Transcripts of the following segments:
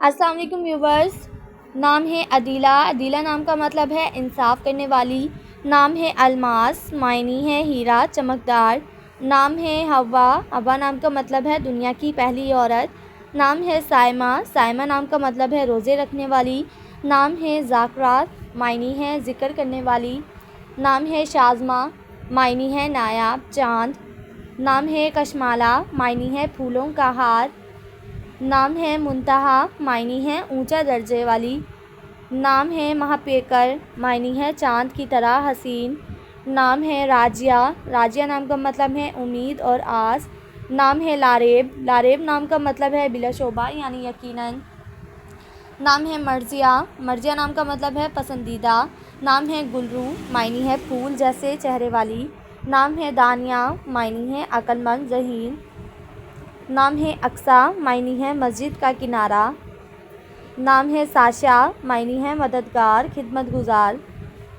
السلام علیکم ویورز، نام ہے عدیلہ۔ عدیلہ نام کا مطلب ہے انصاف کرنے والی۔ نام ہے الماس، معنی ہے ہیرا چمکدار۔ نام ہے حوا، حوا نام کا مطلب ہے دنیا کی پہلی عورت۔ نام ہے سائمہ، سائمہ نام کا مطلب ہے روزے رکھنے والی۔ نام ہے ذاکرات، معنی ہے ذکر کرنے والی۔ نام ہے شازمہ، معنی ہے نایاب چاند۔ نام ہے کشمالہ، معنی ہے پھولوں کا ہار۔ نام ہے منتہا، معنی ہے اونچا درجے والی۔ نام ہے مہاپیکر، معنی ہے چاند کی طرح حسین۔ نام ہے راجیہ، راجیہ نام کا مطلب ہے امید اور آس۔ نام ہے لاریب، لاریب نام کا مطلب ہے بلا شبہ یعنی یقیناً۔ نام ہے مرضیہ، مرضیہ نام کا مطلب ہے پسندیدہ۔ نام ہے گلرو، معنی ہے پھول جیسے چہرے والی۔ نام ہے دانیہ، معنی ہے عقل مند ذہین۔ نام ہے اقصیٰ، معنی ہے مسجد کا کنارہ۔ نام ہے ساشا، معنی ہے مددگار خدمت گزار۔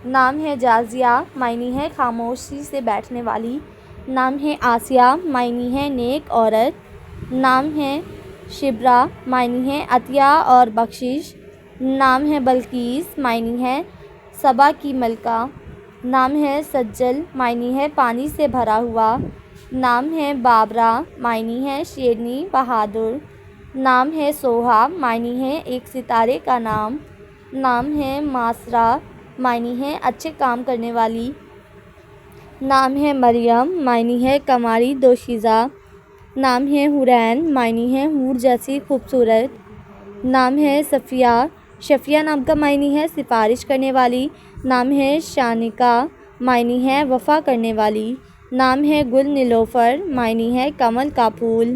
نام ہے جازیہ، معنی ہے خاموشی سے بیٹھنے والی۔ نام ہے آسیہ، معنی ہے نیک عورت۔ نام ہے شبرا، معنی ہے عطیہ اور بخشش۔ نام ہے بلقیس، معنی ہے سبا کی ملکہ۔ نام ہے سجل، معنی ہے پانی سے بھرا ہوا۔ نام ہے بابرا، معنی ہے شیرنی بہادر۔ نام ہے سوہا، معنی ہے ایک ستارے کا نام۔ نام ہے ماسرا، معنی ہے اچھے کام کرنے والی۔ نام ہے مریم، معنی ہے کماری دوشیزہ۔ نام ہے حورین، معنی ہے حور جیسی خوبصورت۔ نام ہے صفیہ، شفیہ نام کا معنی ہے سفارش کرنے والی۔ نام ہے شانکا، معنی ہے وفا کرنے والی۔ نام ہے گل نیلوفر، معنی ہے کمل کا پھول۔